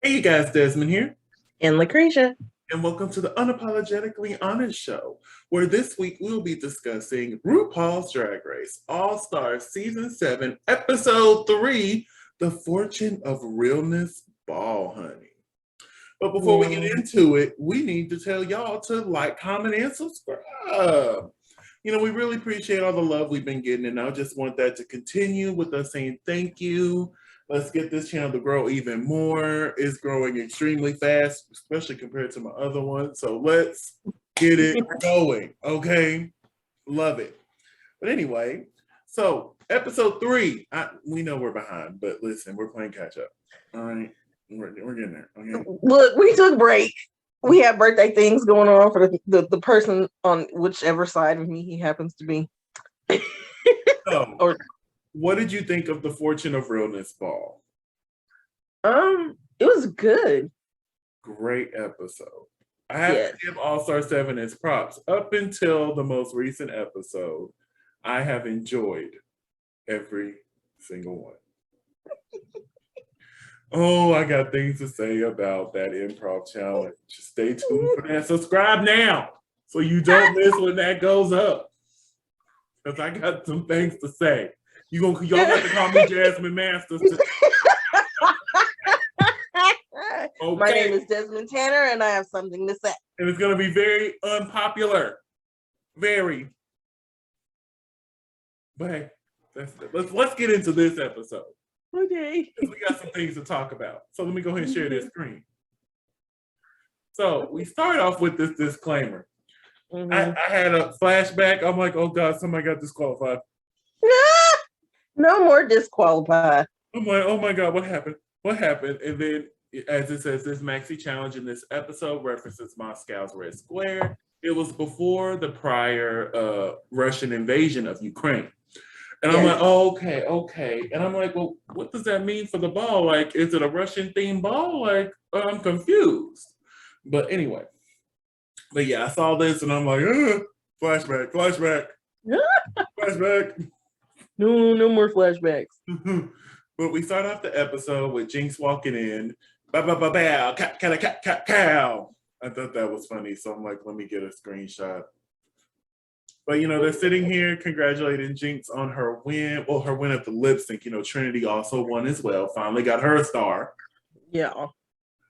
Hey, you guys, Desmond here, And LaCresha. and welcome to the Unapologetically Honest Show, where this week we'll be discussing RuPaul's Drag Race All Stars Season 7, Episode 3, The Fortune of Realness Ball, honey. But before we get into it, we need to tell y'all to like, comment, and subscribe. We really appreciate all the love we've been getting, and I just want that to continue with us saying thank you. Let's get this channel to grow even more. It's growing extremely fast, especially compared to my other one. So let's get it going, okay? Love it. But anyway, so episode 3, we know we're behind, but listen, we're playing catch up. All right, we're getting there. Okay. Look, we took break. We have birthday things going on for the person on whichever side of me he happens to be. So, what did you think of the Fortune of Realness Ball? It was good. Great episode. I have to give All Star 7 its props. Up until the most recent episode, I have enjoyed every single one. Oh, I got things to say about that improv challenge. Just stay tuned for that. Subscribe now so you don't miss when that goes up. Because I got some things to say. Y'all got to call me Jasmine Masters. Okay. My name is Desmond Tanner, and I have something to say. And it's going to be very unpopular. Very. But hey, let's get into this episode. Okay. We got some things to talk about. So let me go ahead and share this screen. So we start off with this disclaimer. I had a flashback. I'm like, oh God, somebody got disqualified. No more disqualified. I'm like, oh my God, what happened? What happened? And then, as it says, this maxi challenge in this episode references Moscow's Red Square. It was before the prior Russian invasion of Ukraine. And I'm like, oh, okay. And I'm like, well, what does that mean for the ball? Like, is it a Russian themed ball? Like, I'm confused. But anyway. But yeah, I saw this and I'm like, flashback. Flashback. No more flashbacks. But we start off the episode with Jinx walking in. Bow, cow. I thought that was funny. So I'm like, let me get a screenshot. But, they're sitting here congratulating Jinx on her win. Well, her win at the lip sync. Trinity also won as well. Finally got her star. Yeah.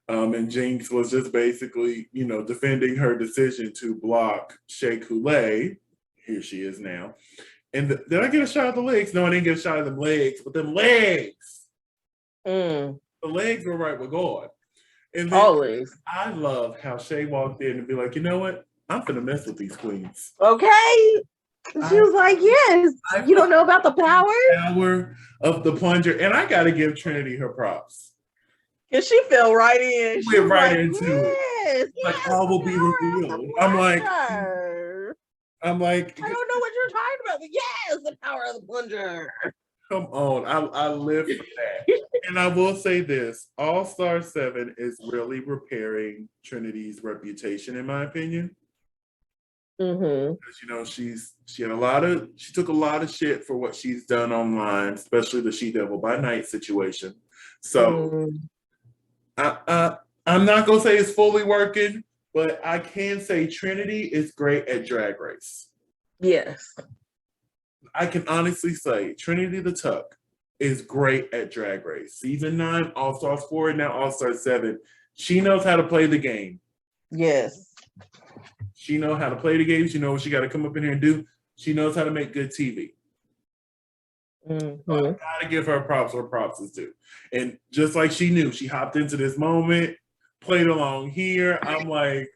And Jinx was just basically, defending her decision to block Shea Coulee. Here she is now. And did I get a shot of the legs? No, I didn't get a shot of them legs. But them legs. The legs were right with God. And then always. I love how Shea walked in and be like, you know what? I'm gonna mess with these queens. Okay. She was like, yes. You don't know about the power of the plunger. And I gotta give Trinity her props. And she fell right in. She went right into it. Like, all will be revealed. I'm like, I don't know what you're talking about, but yes, the power of the plunger. Come on, I live for that. And I will say this, All Star 7 is really repairing Trinity's reputation, in my opinion. Because she took a lot of shit for what she's done online, especially the She Devil by Night situation. So I'm not gonna say it's fully working, but I can say Trinity is great at Drag Race. Yes. I can honestly say Trinity the Tuck is great at Drag Race. Season 9, All Stars 4, now All Stars 7. She knows how to play the game. Yes. She knows how to play the game. She knows what she got to come up in here and do. She knows how to make good TV. So I gotta give her props where props is due. And just like she knew, she hopped into this moment, played along here. I'm like,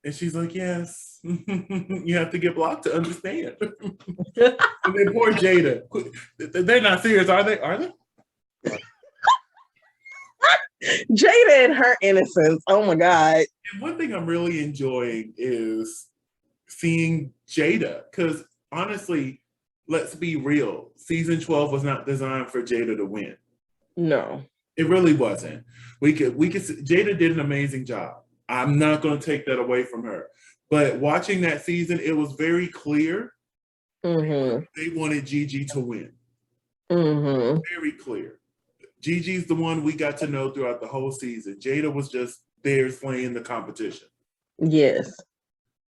and she's like, yes, you have to get blocked to understand. And then poor Jada. They're not serious, are they? Are they? Jada and her innocence. Oh my God. And one thing I'm really enjoying is seeing Jada, because honestly, let's be real. Season 12 was not designed for Jada to win. No. It really wasn't. Jada did an amazing job. I'm not going to take that away from her. But watching that season, it was very clear they wanted Gigi to win. Very clear. Gigi's the one we got to know throughout the whole season. Jada was just there playing the competition. Yes.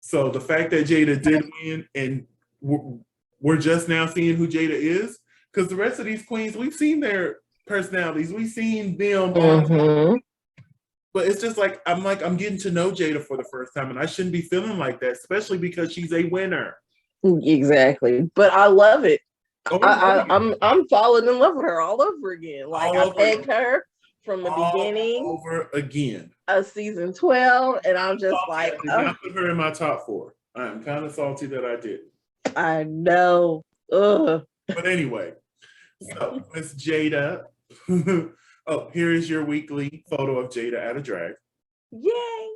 So the fact that Jada did win, and we're just now seeing who Jada is, because the rest of these queens, we've seen their personalities, we've seen them, but it's just like I'm getting to know Jada for the first time, and I shouldn't be feeling like that, especially because she's a winner. Exactly, but I love it. Oh, I'm falling in love with her all over again. Like I pegged her from the beginning over again of season 12, and I'm just like, I did not put her in my top 4. I'm kind of salty that I did. I know. Ugh. But anyway, so Miss Jada. Oh, here is your weekly photo of Jada at a drag. Yay!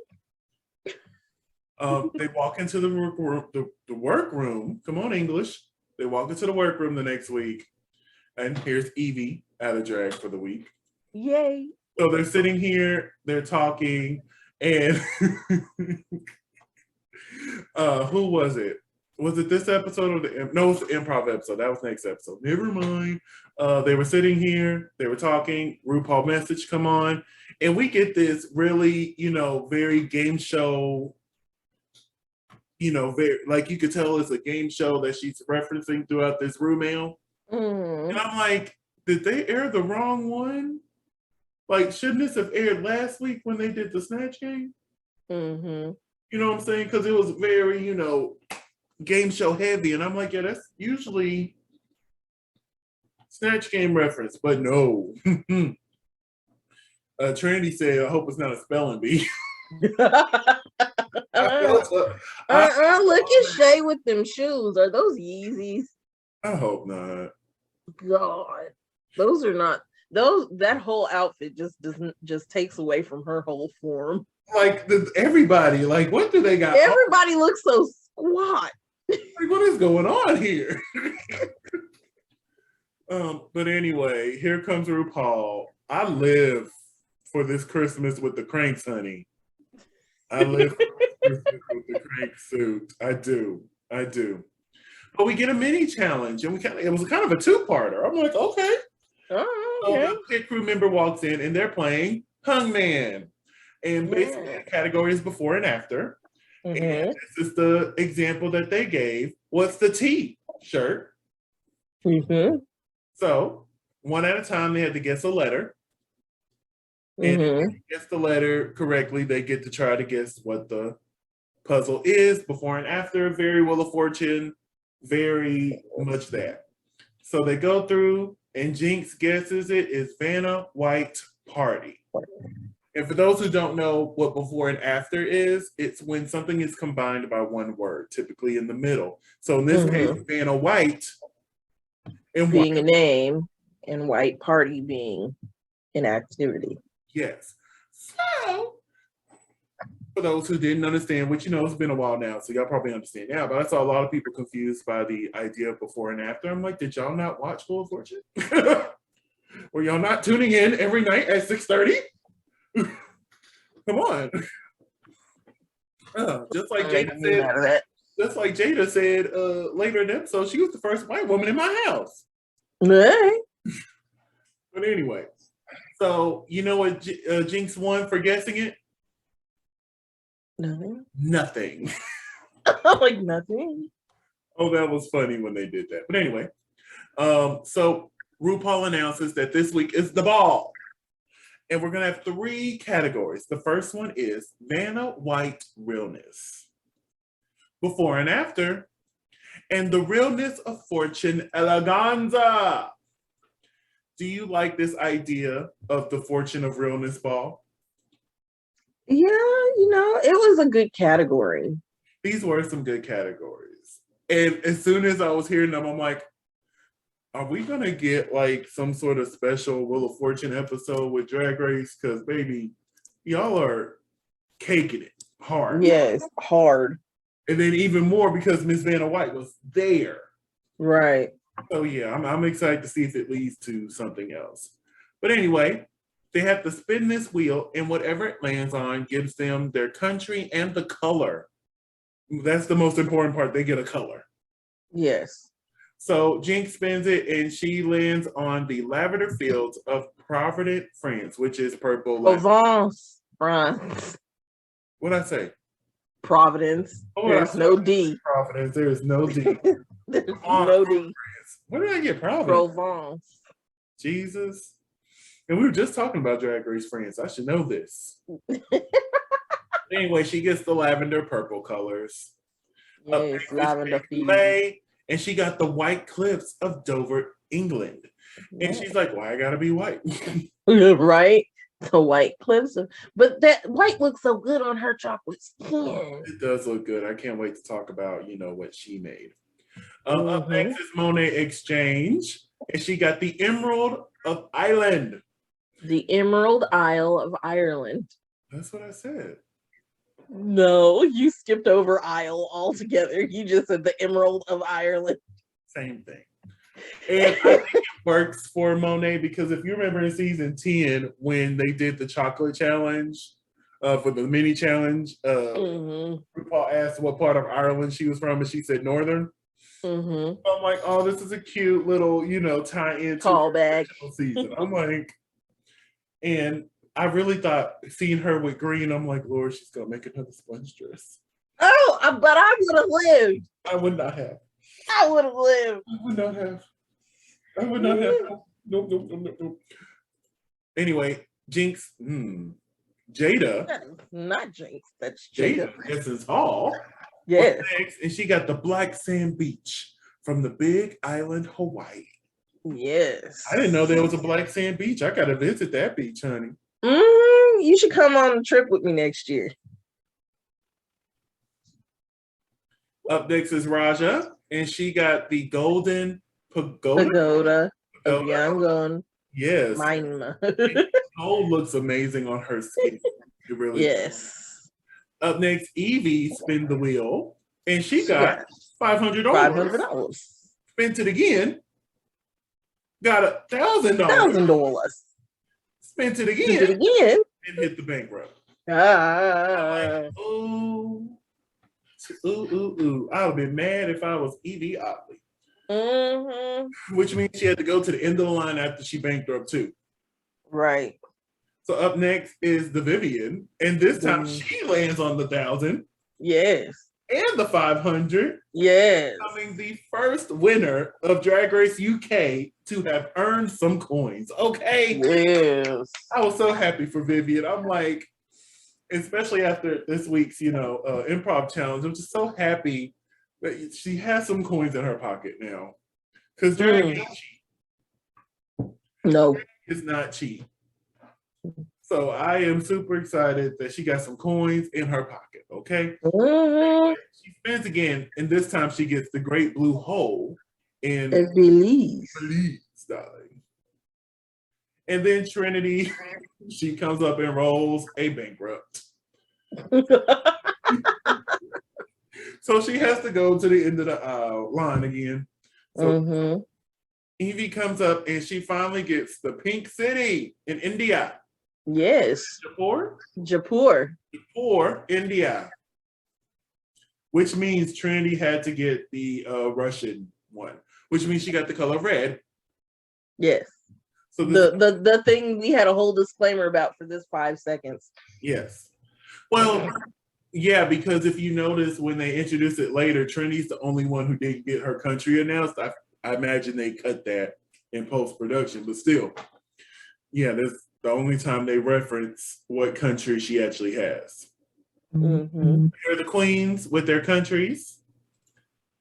They walk into the workroom. Come on, English. They walk into the workroom the next week, and here's Evie at a drag for the week. Yay! So they're sitting here, they're talking, and who was it? Was it this episode or no? It was the improv episode. That was next episode. Never mind. They were sitting here, they were talking. RuPaul message come on, and we get this really, very game show. Very, like, you could tell it's a game show that she's referencing throughout this Ru mail. And I'm like, did they air the wrong one? Like, shouldn't this have aired last week when they did the Snatch Game? You know what I'm saying? Because it was very, game show heavy. And I'm like, yeah, that's usually Snatch Game reference. But no. Trinity said, I hope it's not a spelling bee. Look at Shay with them shoes. Are those Yeezys? I hope not. God, those are not those. That whole outfit just takes away from her whole form. Like everybody, like, what do they got? Everybody looks so squat. Like, what is going on here? But anyway, here comes RuPaul. I live for this Christmas with the cranks, honey. I live for Christmas with the crank suit. I do. But we get a mini challenge, and it was kind of a 2-parter. I'm like, okay. Oh, okay. So the pit crew member walks in, and they're playing Hungman. And basically the category is before and after. And this is the example that they gave. What's the T-shirt? So one at a time, they had to guess a letter. And if they guess the letter correctly, they get to try to guess what the puzzle is. Before and after, very Wheel of Fortune, very much that. So they go through, and Jinx guesses it is Vanna White Party. And for those who don't know what before and after is, it's when something is combined by one word, typically in the middle. So in this case, Vanna White and being a name, and White Party being an activity. Yes. So, for those who didn't understand, which, it's been a while now, so y'all probably understand now, but I saw a lot of people confused by the idea of before and after. I'm like, did y'all not watch Wheel of Fortune? Were y'all not tuning in every night at 6:30? Come on. Just like Jada said later in the episode, she was the first white woman in my house. Hey. But anyway, so you know what Jinx won for guessing it? Nothing. Like nothing. Oh, that was funny when they did that. But anyway, so RuPaul announces that this week is the ball. And we're going to have 3 categories. The first one is Vanna White Realness. Before and after. And the Realness of Fortune Eleganza. Do you like this idea of the Fortune of Realness ball? Yeah, it was a good category. These were some good categories. And as soon as I was hearing them, I'm like, are we going to get like some sort of special Wheel of Fortune episode with Drag Race? Because, baby, y'all are caking it hard. Yes, hard. And then even more because Miss Vanna White was there. Right. So, yeah, I'm excited to see if it leads to something else. But anyway, they have to spin this wheel, and whatever it lands on gives them their country and the color. That's the most important part. They get a color. Yes. So Jinx spins it, and she lands on the lavender fields of Providence, France, which is purple. Provence, France. What'd I say? Providence. There's no D. Providence. There is no D. There's no D. Where did I get Providence? Provence. Jesus. And we were just talking about Drag Race France. I should know this. Anyway, she gets the lavender purple colors. Yes, lavender May, and she got the white cliffs of Dover, England. And she's like, why I gotta be white? Right? The white cliffs. But that white looks so good on her chocolate skin. It does look good. I can't wait to talk about, what she made. Up next is Monet Exchange. And she got the Emerald of Ireland. The Emerald Isle of Ireland. That's what I said. No, you skipped over Isle altogether. You just said the Emerald of Ireland. Same thing. And I think it works for Monet because if you remember in season 10 when they did the chocolate challenge for the mini challenge, RuPaul asked what part of Ireland she was from and she said Northern. I'm like, oh, this is a cute little, tie-in callback season. I'm like, and I really thought seeing her with green, I'm like, Lord, she's gonna make another sponge dress. Oh, but I would have lived. I would not have. I would have lived. I would not have. I would not have. Nope. Anyway, Jinx, Jada. Not Jinx, that's Jada. Essence Hall. Yes. Next, and she got the Black Sand Beach from the Big Island, Hawaii. Yes. I didn't know there was a Black Sand Beach. I gotta visit that beach, honey. You should come on a trip with me next year. Up next is Raja, and she got the Golden Pagoda of Yangon. Yes. Mine. Gold looks amazing on her skin. It really does. Up next, Evie spin the wheel, and she got $500. $500. Spent it again. Got $1,000. $1,000. Spent it again. And hit the bankrupt. Like, ooh. I would have been mad if I was Evie Otley. Which means she had to go to the end of the line after she bankrupt too. Right. So up next is the Vivian, and this time she lands on the 1,000. Yes. And the 500. Yes. Becoming the first winner of Drag Race UK to have earned some coins. Okay. Yes. I was so happy for Vivian. I'm like, especially after this week's, improv challenge, I'm just so happy that she has some coins in her pocket now. Because drag is cheap. No. It's not cheap. So I am super excited that she got some coins in her pocket, okay? She spins again, and this time she gets the great blue hole in Belize, darling. And then Trinity, she comes up and rolls a bankrupt. So she has to go to the end of the line again. So Evie comes up and she finally gets the Pink City in India. Yes. Jaipur, India. Which means Trinity had to get the Russian one, which means she got the color red. Yes. So the thing we had a whole disclaimer about for this 5 seconds. Yes. Well, yeah, because if you notice when they introduce it later, Trinity's the only one who didn't get her country announced. I imagine they cut that in post-production, but still, yeah, that's the only time they reference what country she actually has. They're the queens with their countries.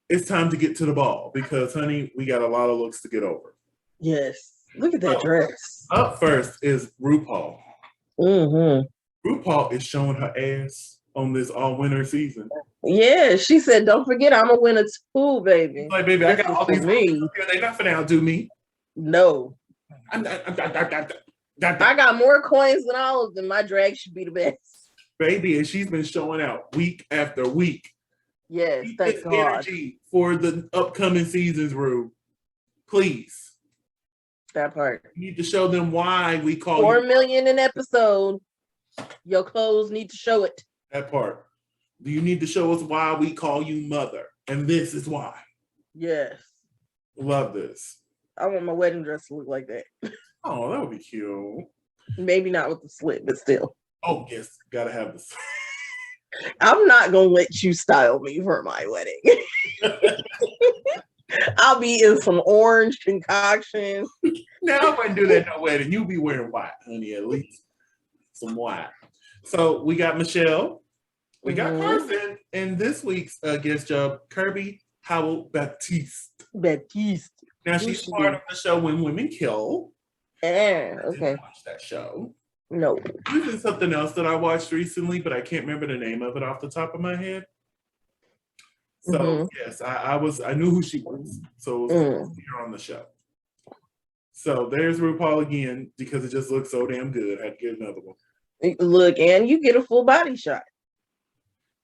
It's time to get to the ball because, honey, we got a lot of looks to get over. Yes. Look at that dress. Up first is RuPaul. RuPaul is showing her ass on this all-winter season. Yeah, she said, don't forget I'm a winner too, baby. She's like, baby, I got all these me. They're not finna outdo me. No. I got more coins than all of them. My drag should be the best. Baby, and she's been showing out week after week. Yes, thank God. Energy for the upcoming seasons, Ru. Please. That part. You need to show them why we call 4 million an episode. Your clothes need to show it. That part. Do you need to show us why we call you mother? And this is why. Yes. Love this. I want my wedding dress to look like that. Oh, that would be cute. Maybe not with the slit, but still. Oh, yes, gotta have this. I'm not gonna let you style me for my wedding. I'll be in some orange concoction. Now I wouldn't do that no wedding. You be wearing white, honey, at least some white. So we got Michelle, we got Carson, and this week's guest job, Kirby Howell Baptiste. Now she's part of the show When Women Kill. Yeah, okay. I didn't watch that show. No. This is something else that I watched recently, but I can't remember the name of it off the top of my head. So yes, I knew who she was. So it was here on the show. So there's RuPaul again because it just looks so damn good. I had to get another one. Look, and you get a full body shot.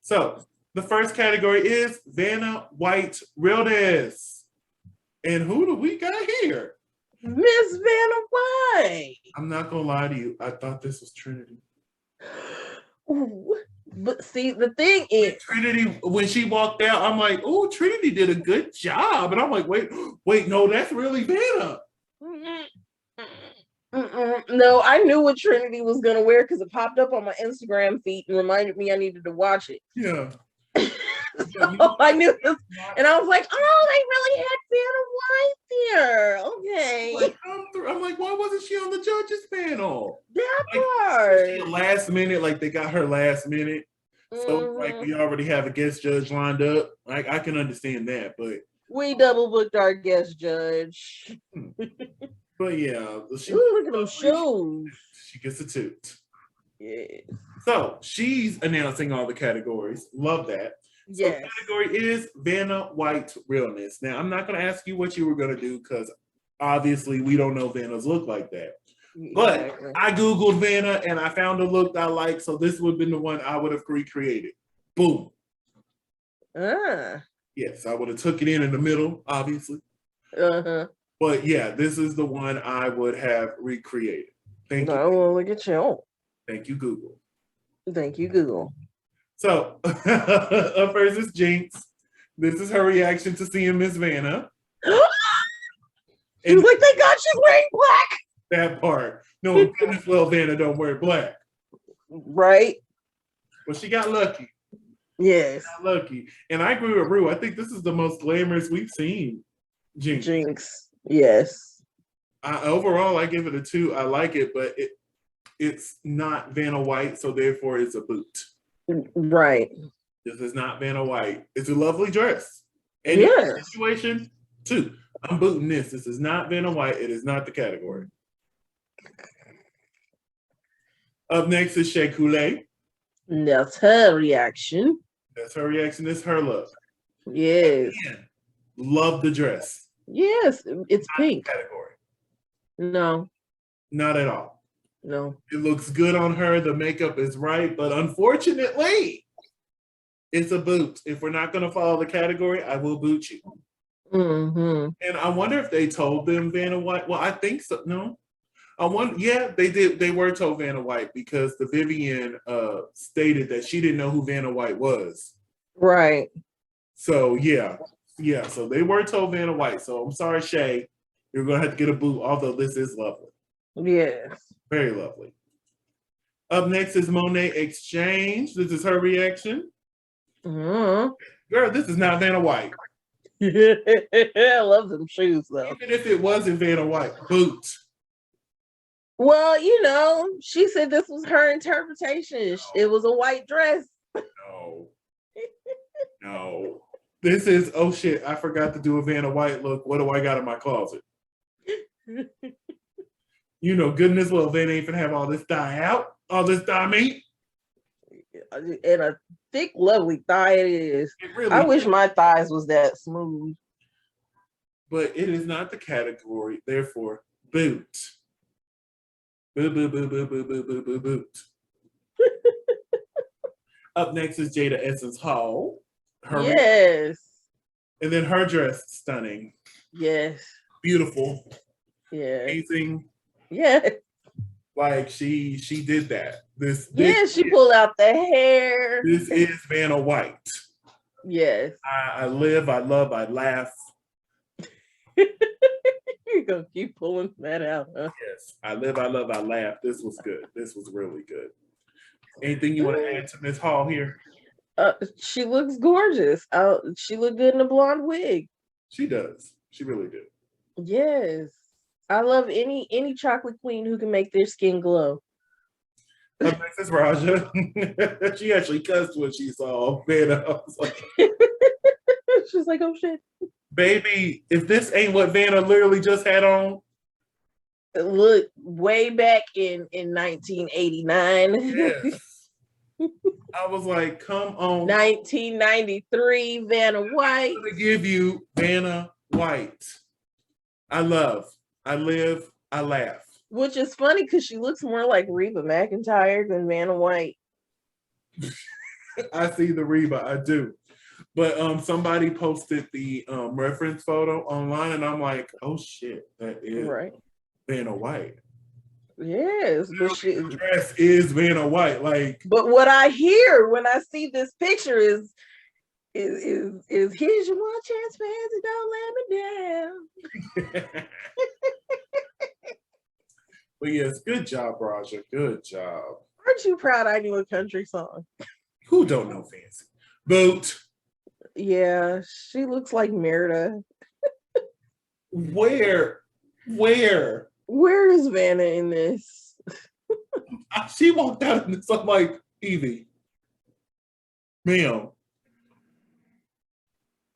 So the first category is Vanna White Realness. And who do we got here? Miss Vanna White. I'm not gonna lie to you. I thought this was Trinity. Ooh, but see, the thing is, Trinity, when she walked out, I'm like, oh, Trinity did a good job. And I'm like, wait, no, that's really Vanna. No, I knew what Trinity was gonna wear because it popped up on my Instagram feed and reminded me I needed to watch it. Yeah. So I knew this, and I was like, oh, they really had Vanna White there. Okay. I'm like, why wasn't she on the judges panel? That part. Last minute, like they got her last minute. So like we already have a guest judge lined up. Like I can understand that, but we double booked our guest judge. But yeah, look at those shoes. She gets a toot. Yeah. So she's announcing all the categories. Love that. Yes. So category is Vanna White Realness. Now I'm not going to ask you what you were going to do because obviously we don't know Vanna's look like that. But I Googled Vanna and I found a look I like, so this would have been the one I would have recreated. Boom. Yes, I would have took it in the middle, obviously. But yeah, this is the one I would have recreated. Thank you. Well, look at you. Thank you, Google. Thank you, Google. So, up first is Jinx. This is her reaction to seeing Miss Vanna. She's like, thank God she's wearing black. That part. No, goodness, well, Vanna don't wear black. Right. Well, she got lucky. Yes. She got lucky. And I agree with Rue. I think this is the most glamorous we've seen Jinx. Yes. Overall, I give it a 2. I like it, but it's not Vanna White, so therefore it's a boot. Right. This is not Vanna White. It's a lovely dress. And yes. Situation 2. I'm booting this. This is not Vanna White. It is not the category. Up next is Shea Coulee. That's her reaction. That's her reaction. It's her look. Yes. Again, love the dress. Yes, it's not pink. Category. No. Not at all. No. It looks good on her. The makeup is right, but unfortunately, it's a boot. If we're not going to follow the category, I will boot you. And I wonder if they told them Vanna White. Well, I think so. No. I wonder. Yeah, they did. They were told Vanna White because the Vivian stated that she didn't know who Vanna White was. Right. So yeah. So they were told Vanna White. So I'm sorry, Shay. You're gonna have to get a boot. Although this is lovely. Yes. Very lovely. Up next is Monet Exchange. This is her reaction. Girl, this is not Vanna White. I love them shoes though. Even if it wasn't Vanna White, boot. Well, she said this was her interpretation. No. It was a white dress. No. This is, oh shit, I forgot to do a Vanna White look. What do I got in my closet? Goodness well, Vanna ain't finna have all this thigh out, all this thigh meat. And a thick, lovely thigh it is. I wish my thighs was that smooth. But it is not the category, therefore, boot. Boot. Up next is Jada Essence Hall. Yes. And then her dress, stunning. Yes. Beautiful. Yeah. Amazing. Yeah. Like she did that. She pulled out the hair. This is Vanna White. Yes. I live, I love, I laugh. You're gonna keep pulling that out, huh? Yes, I live, I love, I laugh. This was good. This was really good. Anything you want to add to Miss Hall here? She looks gorgeous. She looked good in a blonde wig. She does. She really did. Yes. I love any chocolate queen who can make their skin glow. Up next is Raja. She actually cussed when she saw Vanna. I was like, she's like, oh shit. Baby, if this ain't what Vanna literally just had on. Look, way back in 1989. Yes. I was like, come on. 1993, Vanna White. I'm gonna give you Vanna White. I love, I live, I laugh. Which is funny because she looks more like Reba McEntire than Vanna White. I see the Reba, I do. But somebody posted the reference photo online, and I'm like, oh shit, that is right. Vanna White. Yes, but the dress is Vanna White. Like, but what I hear when I see this picture is here's your one chance, fans, and don't let me down. But yes, good job, Raja. Good job. Aren't you proud I knew a country song? Who don't know Fancy? Boot. Yeah, she looks like Merida. Where is Vanna in this? She walked out in this. I'm like, Evie, ma'am,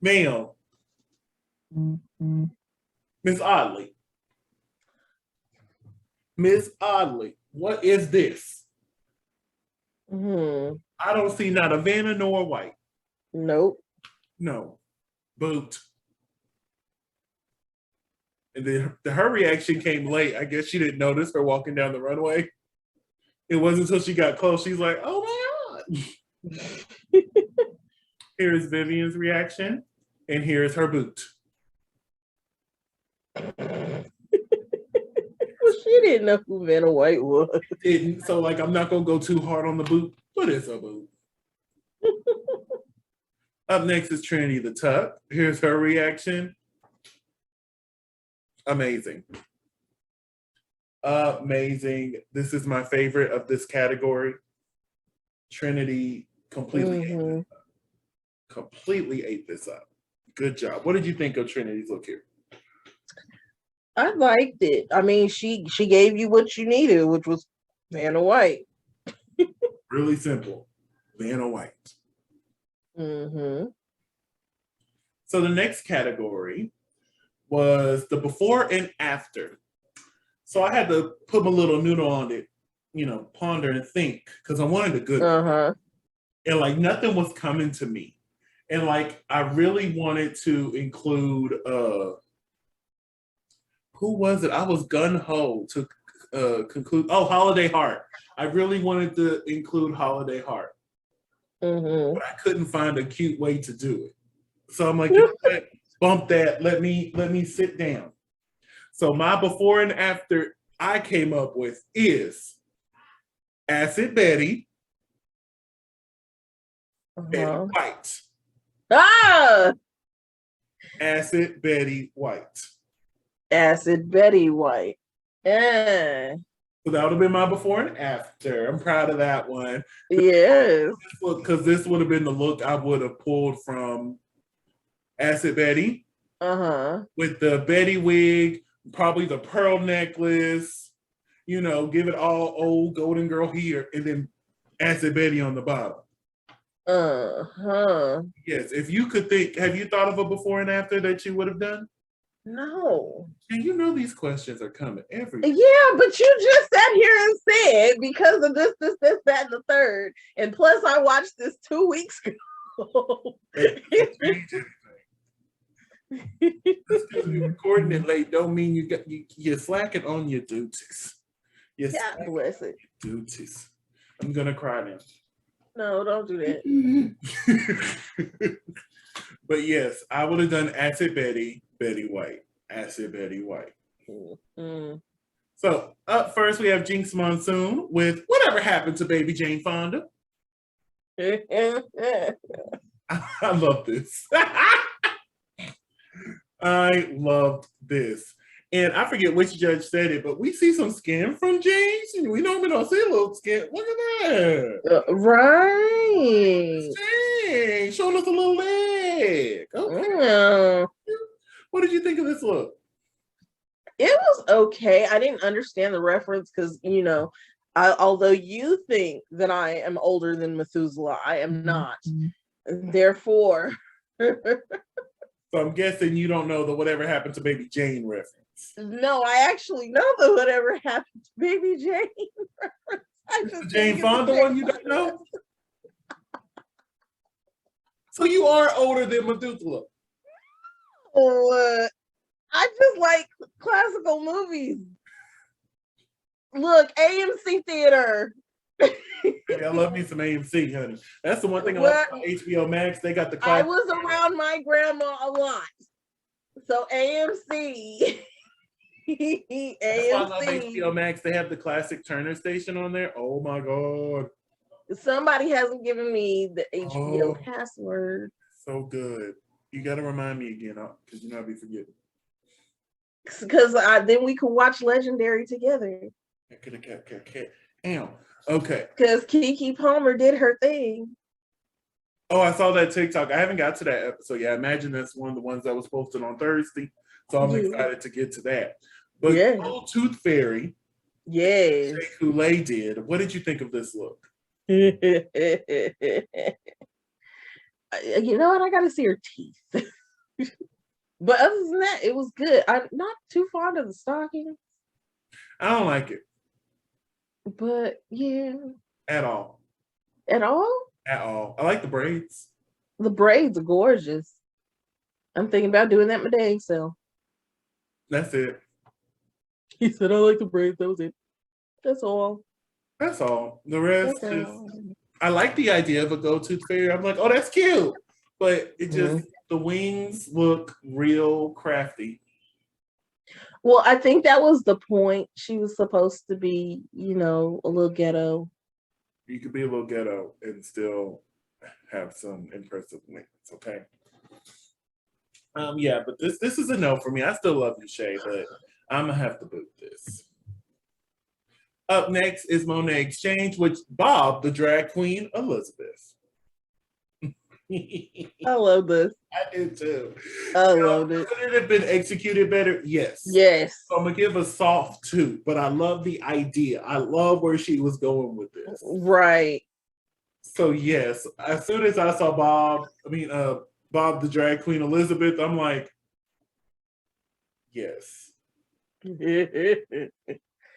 Miss Oddly, what is this? I don't see not a Vanna nor a White. Nope. No. Boot. And then her reaction came late. I guess she didn't notice her walking down the runway. It wasn't until she got close. She's like, oh my God. Here's Vivian's reaction. And here's her boot. Well, she didn't know who Vanna White was. Didn't. So, like, I'm not going to go too hard on the boot, but it's a boot. Up next is Trinity the Tuck. Here's her reaction. Amazing. Amazing. This is my favorite of this category. Trinity completely ate this up. Good job. What did you think of Trinity's look here? I liked it. I mean, she gave you what you needed, which was Vanna White. Really simple. Vanna White. So the next category was the before and after. So I had to put my little noodle on it, ponder and think, because I wanted a good one. And like nothing was coming to me. And like I really wanted to include who was it? I was gun-ho to conclude. Oh, Holiday Heart. I really wanted to include Holiday Heart. But I couldn't find a cute way to do it. So I'm like, bump that, let me sit down. So my before and after I came up with is Acid Betty, Betty White. Acid Betty White. Acid Betty White. So that would have been my before and after. I'm proud of that one. Yes. Because this would have been the look I would have pulled from Acid Betty. With the Betty wig, probably the pearl necklace, give it all old golden girl here, and then Acid Betty on the bottom. Yes, if you could think, have you thought of a before and after that you would have done? No. And these questions are coming every day. Yeah, but you just sat here and said because of this, that, and the third. And plus I watched this 2 weeks ago. Just because you're recording it late don't mean you're slacking on your duties. God bless it. Duties. I'm gonna cry now. No, don't do that. But yes, I would have done Acid Betty, Betty White. Acid Betty White. So up first we have Jinx Monsoon with Whatever Happened to Baby Jane Fonda. I love this. I loved this. And I forget which judge said it, but we see some skin from James. We normally don't see a little skin. Look at that. Right. Dang, showing us a little leg. Okay. Yeah. What did you think of this look? It was okay. I didn't understand the reference because, although you think that I am older than Methuselah, I am not. Therefore. So I'm guessing you don't know the whatever happened to Baby Jane reference. No, I actually know the whatever happened to Baby Jane reference. The Jane Fonda one you don't know? So you are older than Methuselah. I just like classical movies. Look, AMC Theater. Hey, I love me some AMC, honey. That's the one thing I love about HBO Max. They got the classic. I was around my grandma a lot. So AMC. That's why I love HBO Max. They have the classic Turner station on there. Oh my God. Somebody hasn't given me the HBO password. So good. You got to remind me again, because I'll be forgetting. Because then we could watch Legendary together. Damn. Okay. Because Keke Palmer did her thing. Oh, I saw that TikTok. I haven't got to that episode yet. I imagine that's one of the ones that was posted on Thursday. So I'm excited to get to that. But Old Tooth Fairy, yes, Shea Coulee did. What did you think of this look? You know what? I got to see her teeth. But other than that, it was good. I'm not too fond of the stockings. I don't like it. But yeah. At all. At all? At all. I like the braids. The braids are gorgeous. I'm thinking about doing that my day, so. That's it. He said, I like the braids. That was it. That's all. That's all. The rest is, I like the idea of a go-to fairy. I'm like, oh, that's cute. But it just, the wings look real crafty. Well, I think that was the point. She was supposed to be, a little ghetto. You could be a little ghetto and still have some impressive wings, okay? Yeah, but this is a no for me. I still love you, Shay, but I'm gonna have to boot this. Up next is Monet Exchange with Bob, the drag queen, Elizabeth. I love this. I do too. I loved it. Could it have been executed better? Yes. Yes. So I'm gonna give a soft 2, but I love the idea. I love where she was going with this. Right. So yes, as soon as I saw Bob the drag queen Elizabeth, I'm like, yes.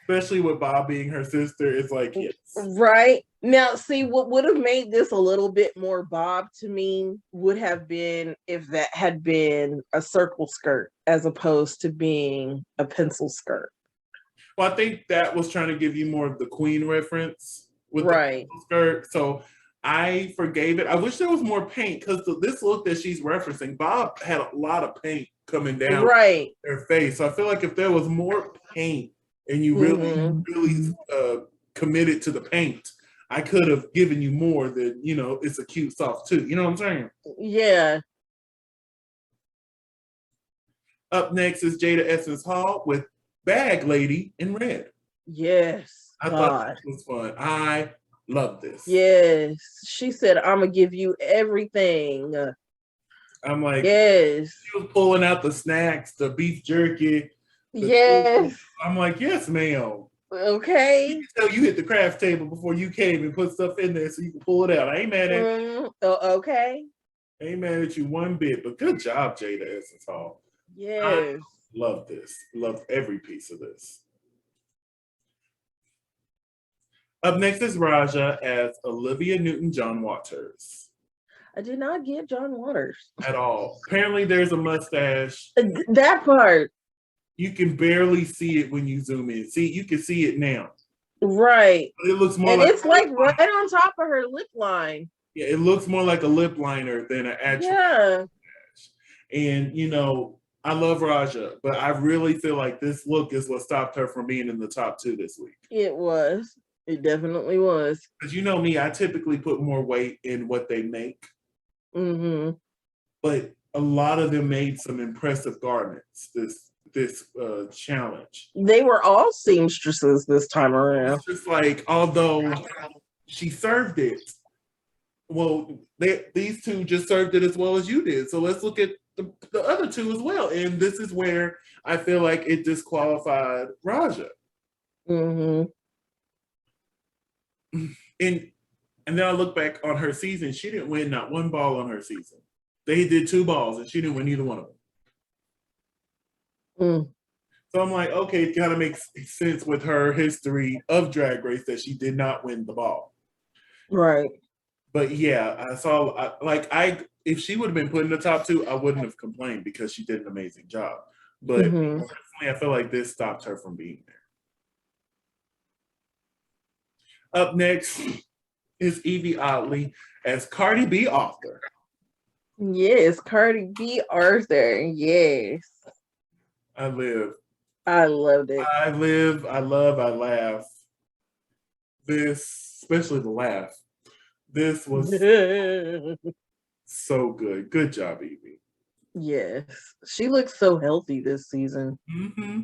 Especially with Bob being her sister, it's like, yes. Right. Now, see, what would have made this a little bit more Bob to me would have been if that had been a circle skirt as opposed to being a pencil skirt. Well, I think that was trying to give you more of the queen reference with the pencil skirt. So I forgave it. I wish there was more paint because this look that she's referencing, Bob had a lot of paint coming down their face. So I feel like if there was more paint and you really committed to the paint, I could have given you more than, it's a cute soft 2. You know what I'm saying? Yeah. Up next is Jada Essence Hall with Bag Lady in red. Yes. I thought this was fun. I love this. Yes. She said, I'm going to give you everything. I'm like, yes. She was pulling out the snacks, the beef jerky. Yes. I'm like, yes, ma'am. Okay. You can tell you hit the craft table before you came and put stuff in there so you can pull it out. I ain't mad at you. Okay. I ain't mad at you one bit, but good job, Jada Essence Hall. Yes. I love this. Love every piece of this. Up next is Raja as Olivia Newton-John Waters. I did not get John Waters. At all. Apparently there's a mustache. That part. You can barely see it when you zoom in. See, you can see it now. Right. It looks more and it's like right on top of her lip line. Yeah, it looks more like a lip liner than an actual mustache. And, I love Raja, but I really feel like this look is what stopped her from being in the top 2 this week. It was. It definitely was. Because you know me, I typically put more weight in what they make. Mm-hmm. But a lot of them made some impressive garments this this challenge. They were all seamstresses this time around. It's just like, although she served it, well, these two just served it as well as you did. So let's look at the other two as well. And this is where I feel like it disqualified Raja. Mm-hmm. And then I look back on her season. She didn't win not one ball on her season. They did 2 balls, and she didn't win either one of them. Mm. So I'm like, okay, it kind of makes sense with her history of Drag Race that she did not win the ball. Right. But yeah, I saw, if she would have been put in the top 2, I wouldn't have complained because she did an amazing job. But personally, I feel like this stopped her from being there. Up next is Evie Oddly as Cardi B Arthur. Yes, Cardi B Arthur. Yes. I live. I loved it. I live, I love, I laugh. This, especially the laugh. This was so good. Good job, Evie. Yes. She looks so healthy this season. Mm-hmm.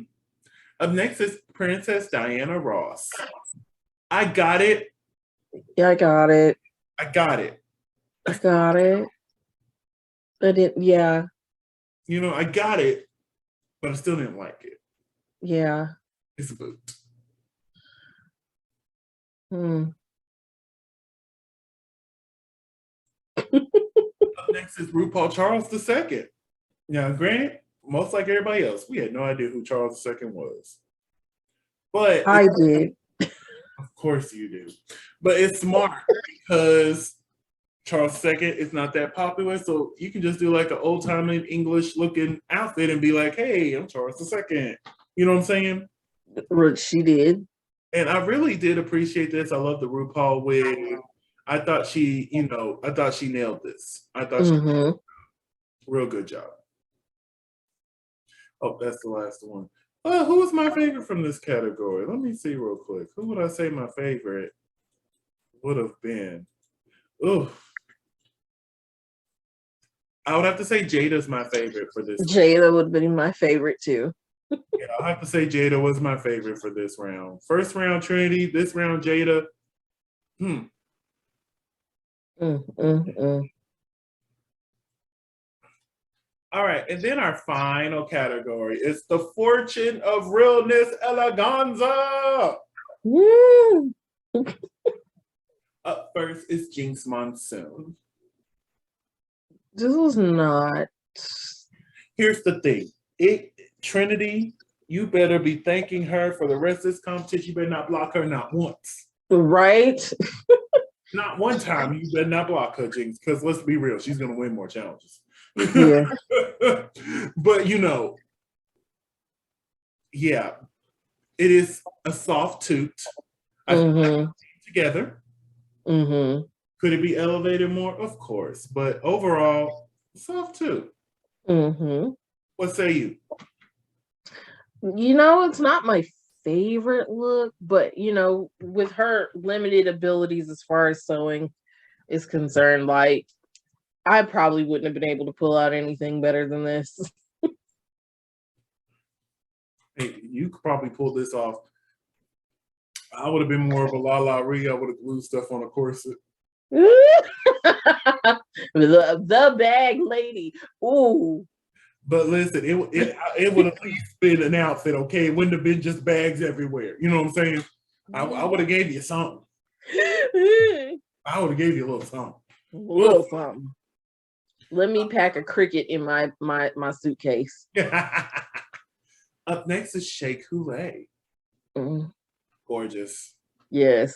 Up next is Princess Diana Ross. I got it. Yeah, I got it. I got it. I got it. I didn't, yeah. You know, I got it, but I still didn't like it. Yeah. It's a boot. Up next is RuPaul Charles II. Now, granted, most like everybody else, we had no idea who Charles II was. But I did. Of course you do. But it's smart because Charles II is not that popular, so you can just do like an old-timey English-looking outfit and be like, hey, I'm Charles II. You know what I'm saying? She did. And I really did appreciate this. I love the RuPaul wig. I thought she nailed this. I thought she did a real good job. Oh, that's the last one. Who was my favorite from this category? Let me see real quick. Who would I say my favorite would have been? Oh, I would have to say Jada's my favorite for this. Jada would be my favorite too. Yeah, I'll have to say Jada was my favorite for this round. First round Trinity, this round Jada. All right, and then our final category is the Fortune of Realness Eleganza. Woo! Up first is Jinx Monsoon. This was not. Here's the thing. Trinity, you better be thanking her for the rest of this competition. You better not block her not once. Right? Not one time. You better not block her, Jinx, because let's be real, she's going to win more challenges. Yeah. But, you know, yeah, it is a soft toot. Together. Could it be elevated more? Of course. But overall, soft toot. What say you? You know, it's not my favorite look, but, you know, with her limited abilities as far as sewing is concerned, like, I probably wouldn't have been able to pull out anything better than this. Hey, you could probably pull this off. I would have been more of a La La Ree. I would have glued stuff on a corset. the bag lady. Ooh. But listen, it would have at least been an outfit, okay? It wouldn't have been just bags everywhere. You know what I'm saying? I would have gave you something. I would have gave you a little something. A little something. Let me pack a cricket in my suitcase. Up next is Shea Coulee. Gorgeous. Yes.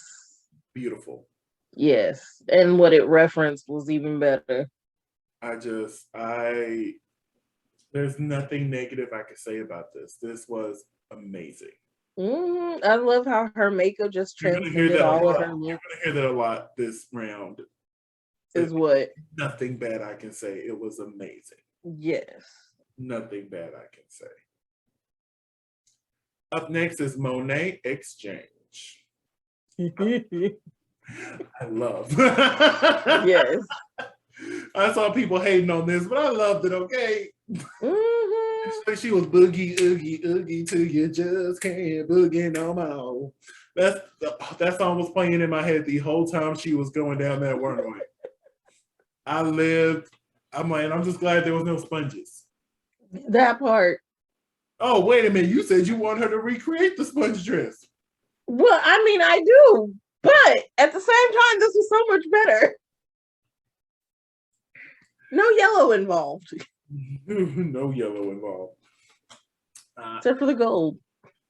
Beautiful. Yes. And what it referenced was even better. There's nothing negative I could say about this. This was amazing. I love how her makeup just transcended all of her look. You're going to hear that a lot this round. Is what? Nothing bad I can say. It was amazing. Yes. Nothing bad I can say. Up next is Monet Exchange. I love. Yes. I saw people hating on this, but I loved it, okay? She was boogie, oogie, oogie till you just can't boogie no more. That song was playing in my head the whole time she was going down that runway. I'm just glad there was no sponges. That part. Oh, wait a minute. You said you want her to recreate the sponge dress. Well, I mean, I do, but at the same time, this was so much better. No yellow involved. No yellow involved. Except for the gold.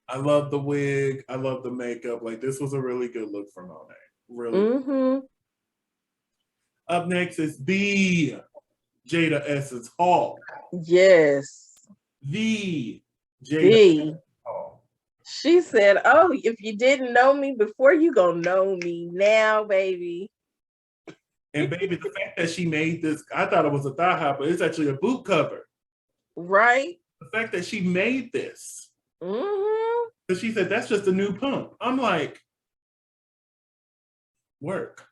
I love the wig. I love the makeup. Like, this was a really good look for Monet. Really. Mm-hmm. Up next is the Jada Essence Hall. Yes. The Jada Hall. She said, "Oh, if you didn't know me before, you gonna know me now, baby." And baby, the fact that she made this, I thought it was a thigh high, but it's actually a boot cover. Right. The fact that she made this. Mm-hmm. Because she said, that's just a new pump. I'm like, work.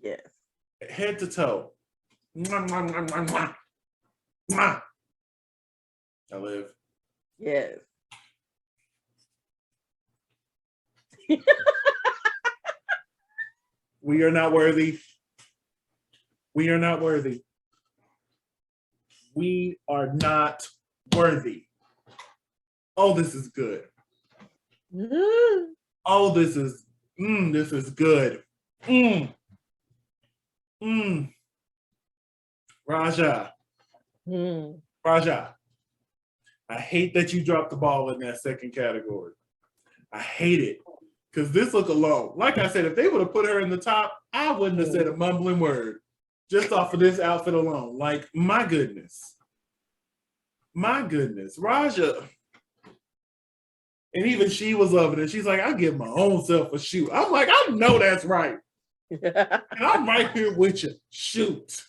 Yes. Head to toe. Mwah, mwah, mwah, mwah, mwah. Mwah. I live. Yes. We are not worthy. We are not worthy. We are not worthy. Oh, this is good. Oh, this is good. Raja. Raja. I hate that you dropped the ball in that second category. I hate it. Because this look alone, like I said, if they would have put her in the top, I wouldn't have said a mumbling word just off of this outfit alone. Like, my goodness. My goodness. Raja. And even she was loving it. She's like, I give my own self a shoot. I'm like, I know that's right. And I'm right here with you. Shoot.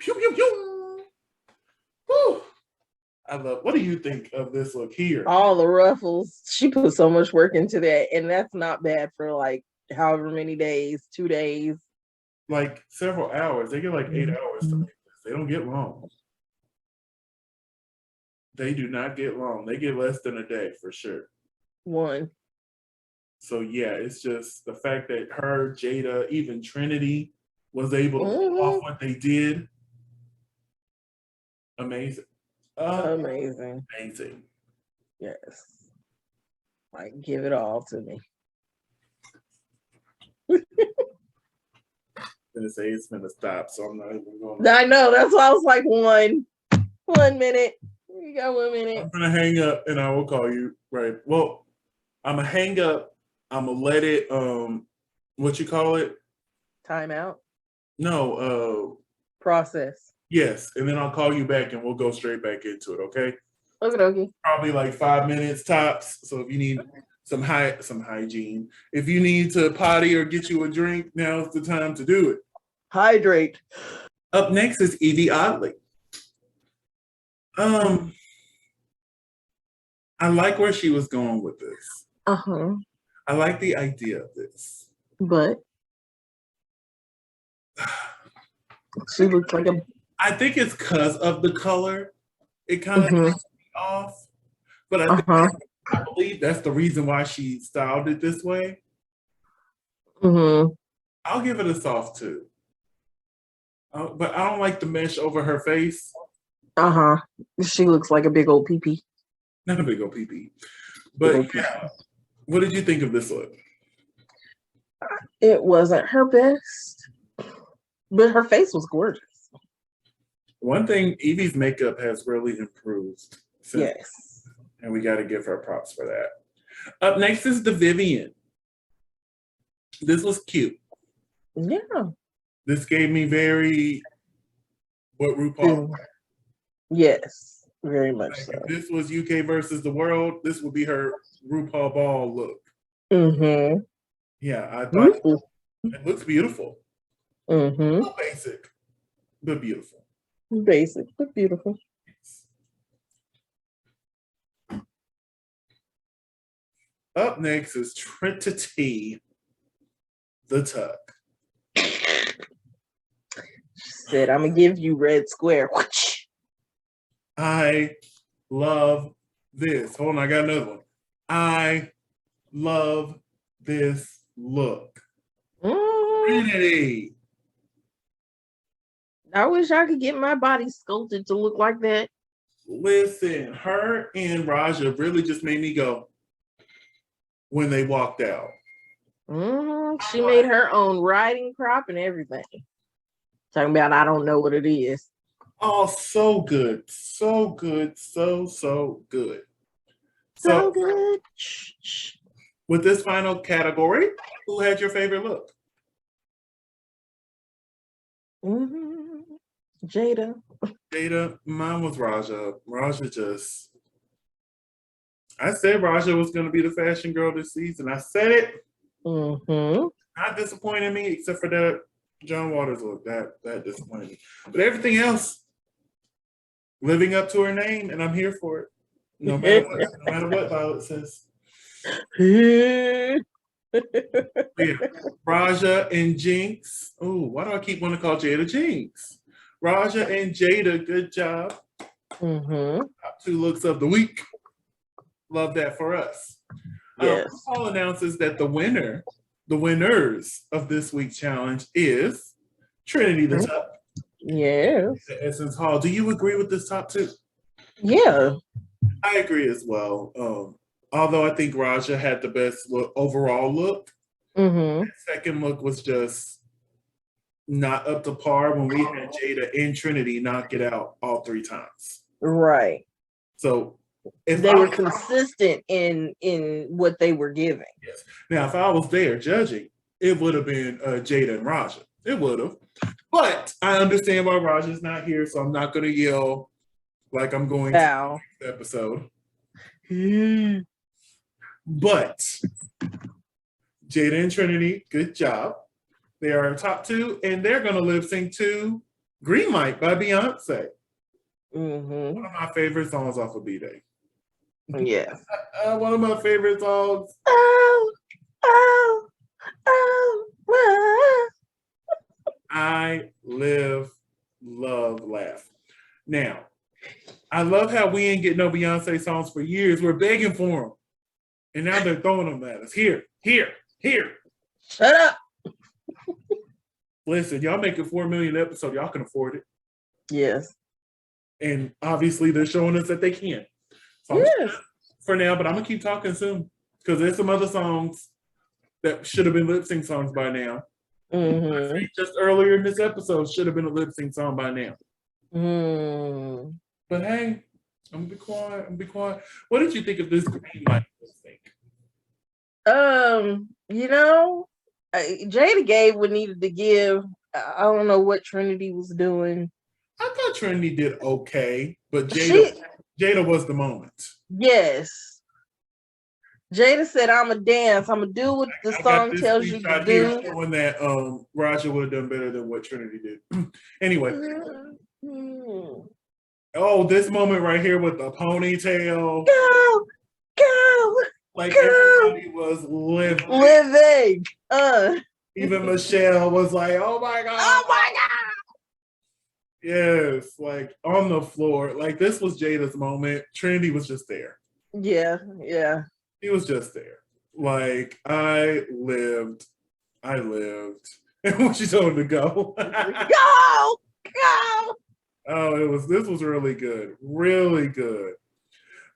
Pew, pew, pew. Whew. I love, what do you think of this look here? All the ruffles. She put so much work into that. And that's not bad for like however many days, 2 days. Like several hours. They get like 8 hours to make this. They don't get long. They do not get long. They get less than a day for sure. One. So yeah, it's just the fact that her, Jada, even Trinity was able to pull off what they did. Amazing. Amazing. Amazing. Yes. Like, give it all to me. I'm gonna say it's gonna stop, so I'm not even going. I know. That's why I was like, 1 minute. You got 1 minute. I'm gonna hang up and I will call you. Right. Well, I'm gonna hang up. I'm gonna let it. What you call it? Time out. No. Process. Yes, and then I'll call you back and we'll go straight back into it. Okay. Okay. Probably like 5 minutes tops. So if you need some hygiene, if you need to potty or get you a drink, now's the time to do it. Hydrate. Up next is Evie Oddly. I like where she was going with this. Uh-huh. I like the idea of this. But she looks like a... I think it's because of the color. It kind of makes me off. But I believe that's the reason why she styled it this way. I'll give it a soft 2. But I don't like the mesh over her face. She looks like a big old pee-pee. Not a big old pee-pee. But yeah. What did you think of this look? It wasn't her best, but her face was gorgeous. One thing, Evie's makeup has really improved. Yes. And we got to give her props for that. Up next is the Vivian. This was cute. Yeah. This gave me very what RuPaul. Yes, very much so. If this was UK versus the world, this would be her RuPaul Ball look. Yeah, I thought it looks beautiful. A little basic, but beautiful. Basic, but beautiful. Up next is Trinity the Tuck. She said, I'm going to give you red square. I love this. Hold on, I got another one. I love this look. Trinity. I wish I could get my body sculpted to look like that. Listen, her and Raja really just made me go when they walked out. She made her own riding crop and everything. Talking about, I don't know what it is. Oh, so good. So good. So good. So good. With this final category, who had your favorite look? Jada. Jada, mine was Raja. Raja just, I said Raja was going to be the fashion girl this season. I said it. Not disappointing me, except for that John Waters look. That disappointed me. But everything else, living up to her name, and I'm here for it. No matter what Violet says. Yeah. Raja and Jinx. Oh, why do I keep wanting to call Jada Jinx? Raja and Jada, good job. Top 2 looks of the week. Love that for us. Yes. Paul announces that the winners of this week's challenge is Trinity the Top. Yes. The Essence Hall. Do you agree with this top 2? Yeah. I agree as well. Although I think Raja had the best overall look. The second look was just not up to par when we had Jada and Trinity knock it out all 3 times. Right. So if they were consistent in what they were giving. Yes. Now, if I was there judging, it would have been Jada and Raja. It would have. But I understand why Raja's not here, so I'm not going to yell like I'm going to this episode. But Jada and Trinity, good job. They are our top 2, and they're going to lip sync to Green Light by Beyonce. One of my favorite songs off of B-Day. Yeah. One of my favorite songs. I live, love, laugh. Now, I love how we ain't get no Beyonce songs for years. We're begging for them. And now they're throwing them at us. Here. Shut up. Listen, y'all making 4 million episodes. Y'all can afford it. Yes. And obviously they're showing us that they can. So yes. For now, but I'm going to keep talking soon. Because there's some other songs that should have been lip sync songs by now. Just earlier in this episode should have been a lip sync song by now. But hey, I'm gonna be quiet. What did you think of this Green Light lip sync? Jada gave what needed to give. I don't know what Trinity was doing. I thought Trinity did okay, but Jada was the moment. Yes. Jada said, I'm going to dance. I'm going to do what the song tells you to do. Showing that Raja would have done better than what Trinity did. Anyway. Oh, this moment right here with the ponytail. Go! Like everybody was living. Even Michelle was like, oh my God. Oh my God. Yes, like on the floor. Like this was Jada's moment. Trinity was just there. Yeah. He was just there. Like I lived. And when she told him to go. Go! Oh, this was really good. Really good.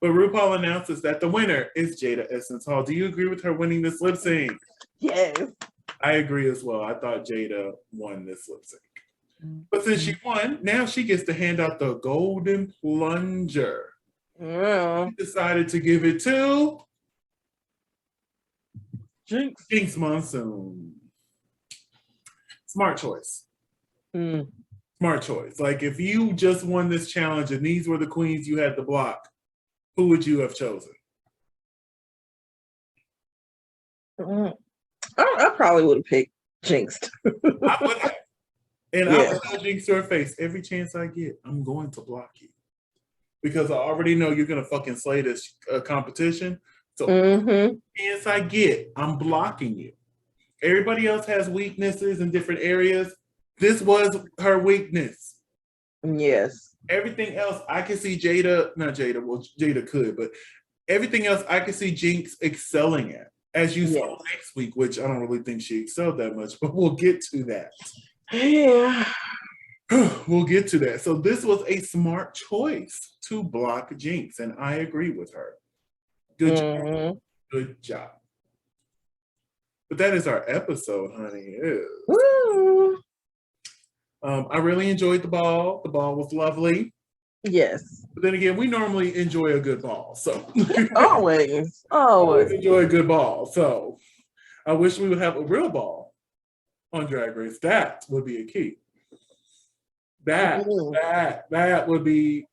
But RuPaul announces that the winner is Jada Essence Hall. Do you agree with her winning this lip sync? Yes. I agree as well. I thought Jada won this lip sync. But since she won, now she gets to hand out the golden plunger. Yeah. She decided to give it to Jinx Monsoon. Smart choice. Smart choice. Like if you just won this challenge and these were the queens you had to block, who would you have chosen? I probably would have picked Jinx. I would have. And I would tell Jinx to her face, every chance I get, I'm going to block you. Because I already know you're going to fucking slay this competition. So every chance I get, I'm blocking you. Everybody else has weaknesses in different areas. This was her weakness. Yes. Everything else, I can see Jada could, but everything else I can see Jinx excelling at. As you saw next week, which I don't really think she excelled that much, but we'll get to that. Yeah. We'll get to that. So this was a smart choice to block Jinx, and I agree with her. Good job. Good job. But that is our episode, honey. Woo. I really enjoyed the ball. The ball was lovely. Yes. But then again, we normally enjoy a good ball. So always enjoy a good ball. So I wish we would have a real ball on Drag Race. That would be a key. That would be,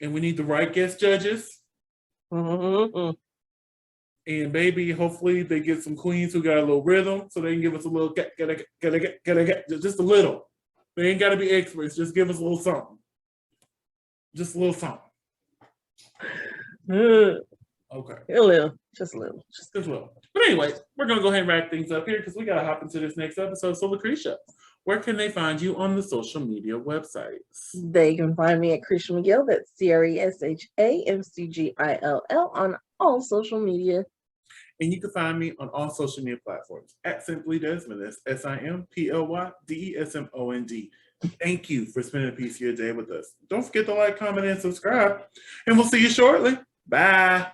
and we need the right guest judges. And maybe hopefully they get some queens who got a little rhythm so they can give us a little just a little. They ain't gotta be experts, just give us a little something. Just a little something. Okay. Just a little. But anyway, we're gonna go ahead and wrap things up here because we gotta hop into this next episode. So LaCresha, where can they find you on the social media websites? They can find me at Cresha McGill, that's CRESHAMCGILL on all social media. And you can find me on all social media platforms at Simply Desmond. That's SIMPLYDESMOND. Thank you for spending a piece of your day with us. Don't forget to like, comment, and subscribe. And we'll see you shortly. Bye.